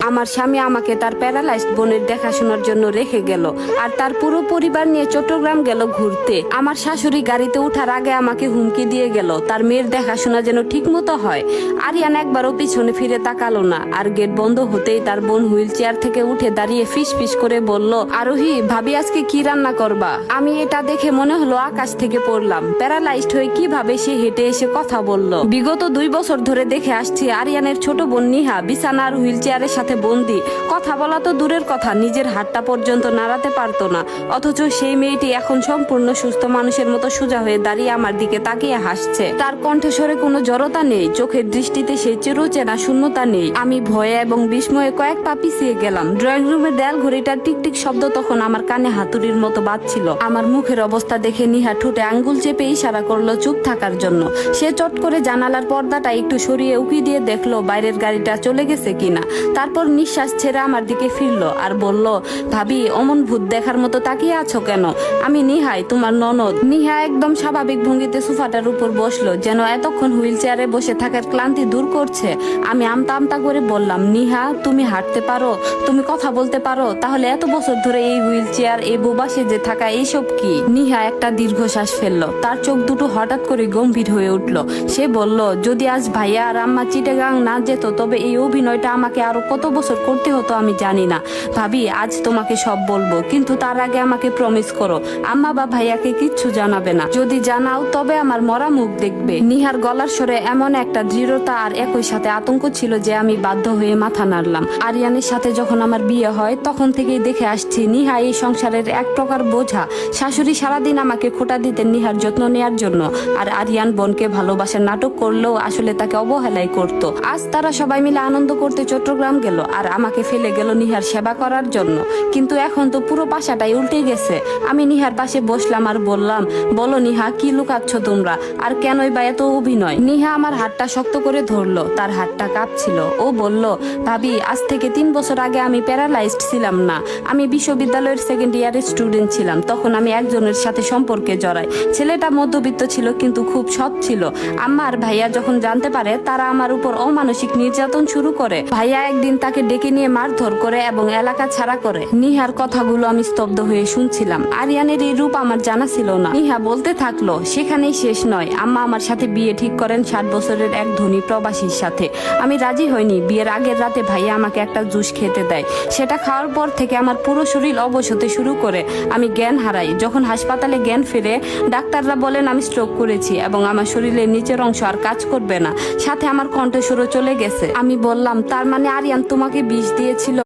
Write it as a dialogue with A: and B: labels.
A: আমার স্বামী আমাকে তার প্যারালাইজড বোনের দেখাশোনার জন্য রেখে গেল আর তার পুরো পরিবার নিয়ে চট্টগ্রাম গেল ঘুরতে। আমার শাশুড়ি গাড়িতে ওঠার আগে আমাকে হুমকি দিয়ে গেল তার মেয়ের দেখাশোনা যেন ঠিক মতো হয়। আরিয়ান একবারও পিছনে ফিরে তাকালো না। আর গেট বন্ধ হতেই তার বোন হুইল চেয়ার থেকে উঠে দাঁড়িয়ে ফিস ফিস করে বলল, আরোহী ভাবি আজকে কি রান্না করবা? আমি এটা দেখে মনে হলো আকাশ থেকে পড়লাম। প্যারালাইজড হয়ে কিভাবে সে হেঁটে এসে কথা বলল। বিগত 2 বছর ধরে দেখে আসছি আরিয়ানের ছোট বোন নিহা বিছানা আর হুইল চেয়ারের সাথে বন্দি। কথা বলা তো দূরের কথা, নিজের হাতটা পর্যন্ত নাড়াতে পারতো না। অথচ সেই মেয়েটি এখন সম্পূর্ণ সুস্থ মানুষের মতো সোজা হয়ে দাঁড়িয়ে আমার দিকে তাকিয়ে হাসছে। তার কণ্ঠস্বরে কোনো জড়তা নেই, চোখের দৃষ্টিতে সেই চিরচেনা শূন্যতা নেই। আমি ভয়ে এবং বিস্ময়ে কয়েক পা পিছিয়ে গেলাম। ড্রয়িং রুমের দেয়াল ঘড়িটার টিকটিক শব্দ তখন আমার কানে হাতুড়ির মতো বাজছিল। আমার মুখের অবস্থা দেখে নিহা ঠোঁটে আঙ্গুল চেপে ইশারা করলো চুপ থাকার জন্য। সে চট করে জানালার পর্দাটা একটু সরিয়ে উকি দিয়ে দেখলো বাইরের গাড়িটা চলে গেছে কিনা। তারপর নিঃশ্বাস ছেড়ে আমার দিকে ফিরলো আর বলল, ভাবি অমন ভূত দেখার মতো তাকিয়ে আছো কেন? আমি নিহাই, তোমার ননদ। নিহা একদম স্বাভাবিক ভঙ্গিতে সোফাটার উপর বসলো, যেন এতক্ষণ হুইল চেয়ারে বসে থাকার ক্লান্তি দূর করছে। আমি আমতা আমতা করে বললাম, নিহা তুমি হাঁটতে পারো, তুমি কথা বলতে পারো, তাহলে এত বছর ধরে এই হুইল চেয়ার, এই বোবা সেজে থাকা, এইসব কি? নিহা একটা দীর্ঘশ্বাস ফেললো। তার চোখ দুটো হঠাৎ করে গম্ভীর হয়ে উঠলো। সে বলল, যদি আজ ভাইয়া আর আম্মা চিটাগাং না যেত তবে এই অভিনয়টা আমাকে আরো কত বছর করতে হতো আমি জানি না। ভাবি আজ তোমাকে সব বলবো, কিন্তু তার আগে আমাকে প্রমিস করো আম্মা বা ভাইয়াকে কিচ্ছু জানাবে না। যদি জানাও তবে আমার মরা মুখ দেখবে। নিহার গলার স্বরে এমন একটা দৃঢ়তা আর একই সাথে আতঙ্ক ছিল যে আমি বাধ্য হয়ে মাথা নাড়লাম। আরিয়ানের সাথে যখন আমার বিয়ে হয় তখন থেকেই দেখে আসছি নিহা এই সংসারের এক প্রকার বোঝা। শাশুড়ি সারাদিন আমাকে খোঁটা দিতেন নিহার যত্ন নেয়ার জন্য, আর আরিয়ান বোনকে ভালোবাসার নাটক করলেও আসলে তাকে অবহেলাই করত। আজ তারা সবাই মিলে আনন্দ করতে চট্টগ্রাম গেল আর আমাকে ফেলে গেল নিহার সেবা করার জন্য। কিন্তু এখন তো পুরো পাশাটাই উল্টে গেছে। আমি নিহার পাশে বসলাম আর বললাম, বলো নিহা, কি লুকাচ্ছ তোমরা, আর কেনই বা এত অভিনয়? নিহা আমার হাতটা শক্ত করে ধরলো, তার হাতটা কাঁপছিল। ও বলল, ভাবি আজ থেকে 3 বছর আগে আমি প্যারালাইজড ছিলাম না। আমি বিশ্ববিদ্যালয়ের 2nd ইয়ারের স্টুডেন্ট ছিলাম। তখন আমি একজনের সাথে সম্পর্কে জড়াই। ছেলেটা মধ্যবিত্ত ছিল কিন্তু খুব সৎ ছিল। আম্মা আর ভাইয়া যখন জানতে পারে তারা আমার উপর অমানসিক নির্যাতন শুরু করে। ভাইয়া একদিন তাকে ডেকে নিয়ে মারধর করে এবং এলাকা ছাড়া করে। নিহার কথাগুলো আমি স্তব্ধ হয়ে শুনছিলাম। আরিয়ানের এই রূপ আমার জানা ছিল না। নিহা বলতে থাকলো, সেখানেই শেষ নয়। আম্মা আমার সাথে বিয়ে ঠিক করেন 60 বছরের এক ধনী প্রবাসীর সাথে। আমি রাজি হইনি। বিয়ের আগের রাতে ভাইয়া আমাকে একটা জুস খেতে দেয়। সেটা খাওয়ার পর থেকে আমার পুরো শরীর অবশ হতে শুরু করে। আমি জ্ঞান হারাই। যখন হাসপাতালে জ্ঞান ফিরে ডাক্তাররা বলেন আমি স্ট্রোক করেছি এবং আমার শরীরের নিচের অংশ আর কাজ করবে না, সাথে আমার কণ্ঠস্বরও চলে গেছে। আমি বললাম, তার মানে আরিয়ান তোমাকে বিষ দিয়েছিল?